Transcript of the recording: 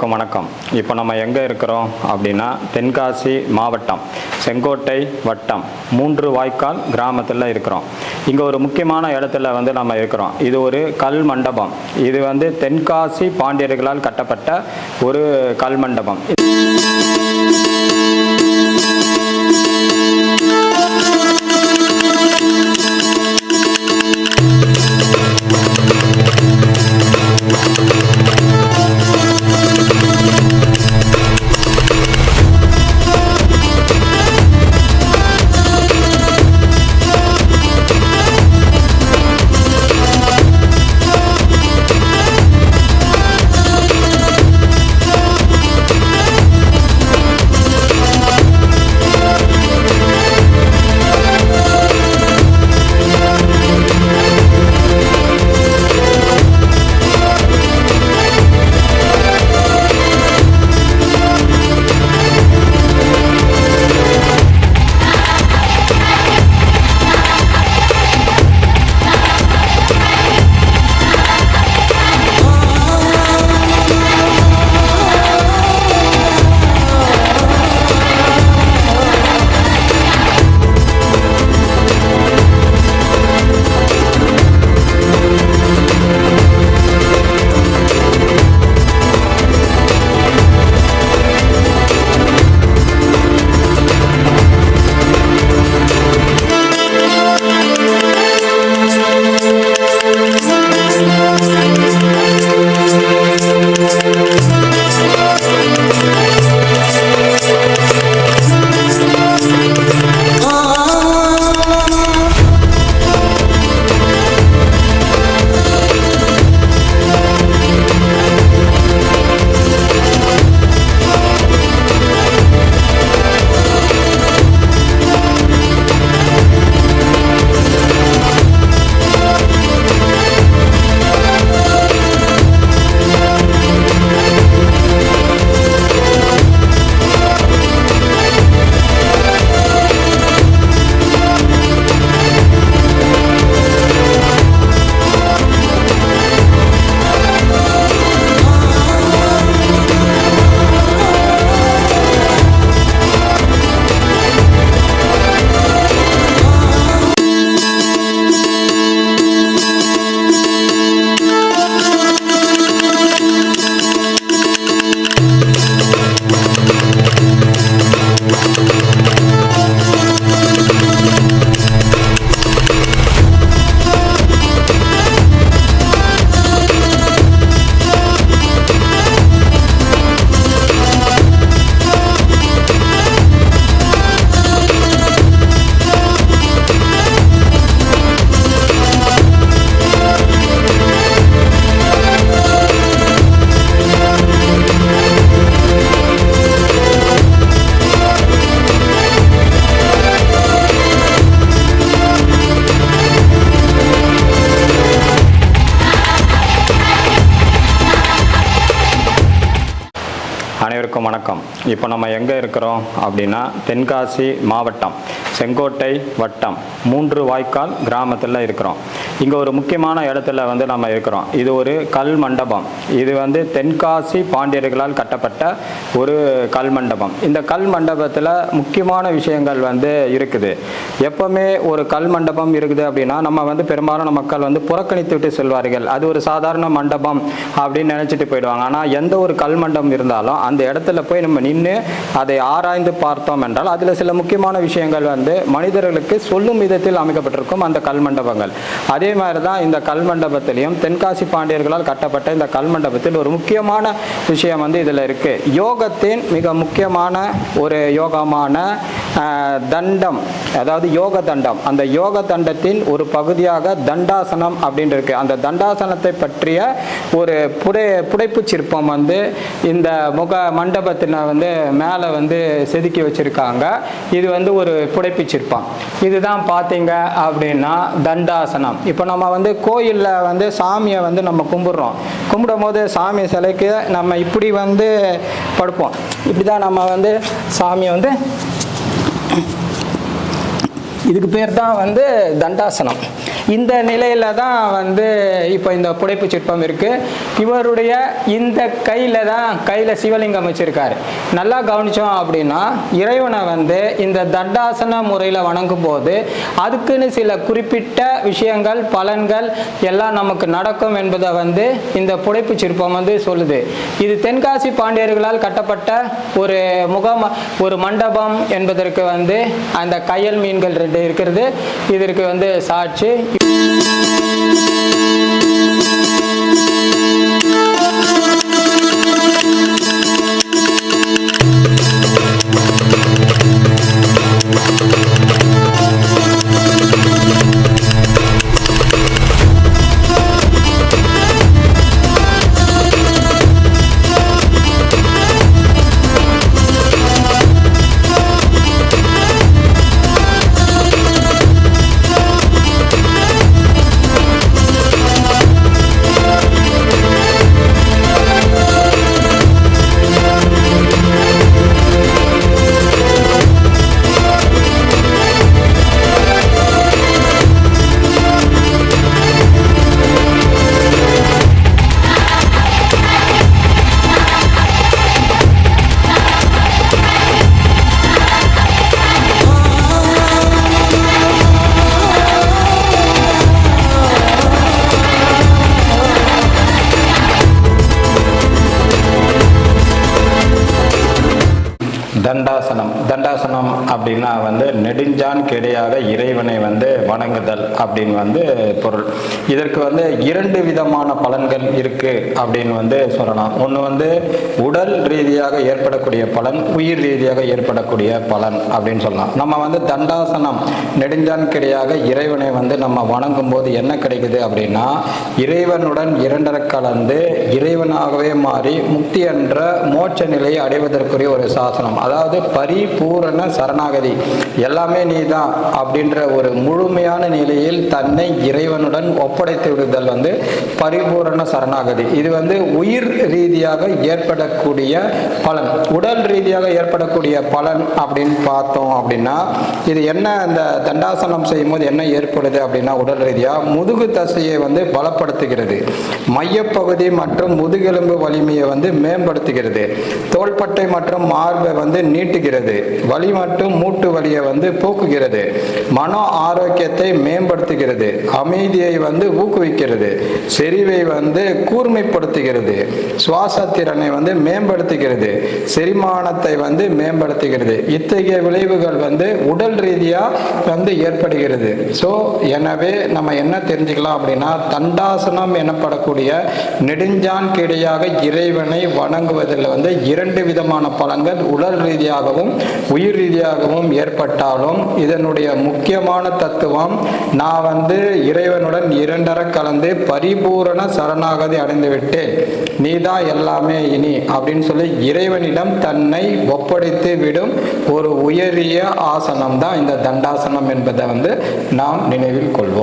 அனைவருக்கும் வணக்கம். இப்போ நம்ம எங்கே இருக்கிறோம் அப்படின்னா தென்காசி மாவட்டம் செங்கோட்டை வட்டம் 3 வாய்க்கால் கிராமத்தில் இருக்கிறோம். இங்கே ஒரு முக்கியமான இடத்துல நம்ம இருக்கிறோம். இது ஒரு கல் மண்டபம். இது தென்காசி பாண்டியர்களால் கட்டப்பட்ட ஒரு கல் மண்டபம். அனைவருக்கும் வணக்கம். இப்போ நம்ம எங்கே இருக்கிறோம் அப்படின்னா தென்காசி மாவட்டம் செங்கோட்டை வட்டம் 3 வாய்க்கால் கிராமத்தில் இருக்கிறோம். இங்கே ஒரு முக்கியமான இடத்துல நம்ம இருக்கிறோம். இது ஒரு கல் மண்டபம். இது தென்காசி பாண்டியர்களால் கட்டப்பட்ட ஒரு கல் மண்டபம். இந்த கல் மண்டபத்தில் முக்கியமான விஷயங்கள் இருக்குது. எப்பவுமே ஒரு கல் மண்டபம் இருக்குது அப்படின்னா நம்ம பெரும்பாலான மக்கள் புறக்கணித்து விட்டு செல்வார்கள். அது ஒரு சாதாரண மண்டபம் அப்படின்னு நினச்சிட்டு போயிடுவாங்க. ஆனால் எந்த ஒரு கல் மண்டபம் இருந்தாலும் அந்த இடத்துல போய் நம்ம நின்று அதை ஆராய்ந்து பார்த்தோம் என்றால் அதில் சில முக்கியமான விஷயங்கள் மனிதர்களுக்கு சொல்லும் விதத்தில் அமைக்கப்பட்டிருக்கும் அந்த கல் மண்டபங்கள். அதே மாதிரி தான் இந்த கல் மண்டபத்திலையும் தென்காசி பாண்டியர்களால் கட்டப்பட்ட இந்த கல் மண்டபத்தில் ஒரு முக்கியமான விஷயம் இதில் இருக்கு. யோகத்தின் மிக முக்கியமான ஒரு யோகமான தண்டம், அதாவது யோக தண்டம். அந்த யோக தண்டத்தின் ஒரு பகுதியாக தண்டாசனம் அப்படின்னு இருக்கு. அந்த தண்டாசனத்தை பற்றிய ஒரு புடைப்பு சிற்பம் இந்த முக மண்டபத்தில் மேலே செதுக்கி வச்சிருக்காங்க. இது ஒரு புடைப்பு சிற்பம். இதுதான் பார்த்தீங்க அப்படின்னா தண்டாசனம். இப்போ நம்ம கோயிலில் சாமியை நம்ம கும்பிடுறோம். கும்பிடும் போது சாமி சிலைக்கு நம்ம இப்படி படுப்போம். இப்படி தான் நம்ம சாமியை இதுக்கு பேர் தான் தண்டாசனம். இந்த நிலையில தான் வந்து இப்போ இந்த புடைப்பு சிற்பம் இருக்கு. இவருடைய இந்த கையில சிவலிங்கம் வச்சிருக்காரு. நல்லா கவனிச்சோம் அப்படின்னா இறைவனை வந்து இந்த தண்டாசன முறையில் வணங்கும் போது அதுக்குன்னு சில குறிப்பிட்ட விஷயங்கள் பலன்கள் எல்லாம் நமக்கு நடக்கும் என்பதை வந்து இந்த புடைப்பு சிற்பம் வந்து சொல்லுது. இது தென்காசி பாண்டியர்களால் கட்டப்பட்ட ஒரு மண்டபம் என்பதற்கு வந்து அந்த கயல் மீன்கள் 2 இருக்கிறது. இதற்கு வந்து சாட்சி. தண்டாசனம் அப்படின்னா வந்து நெடுஞ்சான் கிடையாக இறைவனை வந்து வணங்குதல் அப்படின்னு வந்து பொருள். இதற்கு வந்து 2 விதமான பலன்கள் இருக்கு அப்படின்னு வந்து சொல்லலாம். ஒன்று வந்து உடல் ரீதியாக ஏற்படக்கூடிய பலன், உயிர் ரீதியாக ஏற்படக்கூடிய பலன் அப்படின்னு சொல்லலாம். நம்ம வந்து தண்டாசனம் நெடுஞ்சான் கிடையாக இறைவனை வந்து நம்ம வணங்கும் போது என்ன கிடைக்குது அப்படின்னா இறைவனுடன் 2 கலந்து இறைவனாகவே மாறி முக்தி என்ற மோட்ச நிலையை அடைவதற்குரிய ஒரு சாசனம். அதாவது பரிபூரண சரணாகதி, எல்லாமே நீதான் அப்படின்ற ஒரு முழுமையான நிலையில் தன்னை இறைவனுடன் ஒப்படைத்து விடுதல் வந்து பரிபூரண சரணாகதி. இது வந்து உயிர் ரீதியாக ஏற்படக்கூடிய பலன். உடல் ரீதியாக ஏற்படக்கூடிய பலன் அப்படின்னு பார்த்தோம் அப்படின்னா இது என்ன, இந்த தண்டாசனம் செய்யும் போது என்ன ஏற்படுது அப்படின்னா உடல் ரீதியாக முதுகு தசையை வந்து பலப்படுத்துகிறது, மையப்பகுதி மற்றும் முதுகெலும்பு வலிமையை வந்து மேம்படுத்துகிறது, தோள்பட்டை மற்றும் மார்பை வந்து நீட்டுகிறது, வலி மற்றும் மூட்டு வலியை வந்து போக்குகிறது, மன ஆரோக்கியத்தை மேம்படுத்துகிறது, அமைதியை வந்து ஊக்குவிக்கிறது, செறிவை வந்து கூர்மைப்படுத்துகிறது, சுவாச திறனை வந்து மேம்படுத்துகிறது, செரிமானத்தை வந்து மேம்படுத்துகிறது. இத்தகைய விளைவுகள் வந்து உடல் ரீதியா வந்து ஏற்படுகிறது. ஸோ எனவே நம்ம என்ன தெரிஞ்சுக்கலாம் அப்படின்னா தண்டாசனம் எனப்படக்கூடிய நெடுஞ்சான் கிடையாக இறைவனை வணங்குவதில் வந்து 2 விதமான பலன்கள் உடல் ரீதியாகவும் உயிர் ரீதியாகவும் ஏற்பட்டாலும் இதனுடைய முக்கியமான தத்துவம் நான் வந்து இறைவனுடன் 2 கலந்து பரிபூரண சரணாகதி அடைந்து விட்டேன், நீதான் எல்லாமே இனி அப்படின்னு சொல்லி இறைவனிடம் தன்னை ஒப்படைத்து விடும் ஒரு உயரிய ஆசனம் தான் இந்த தண்டாசனம் என்பதை வந்து நாம் நினைவில் கொள்வோம்.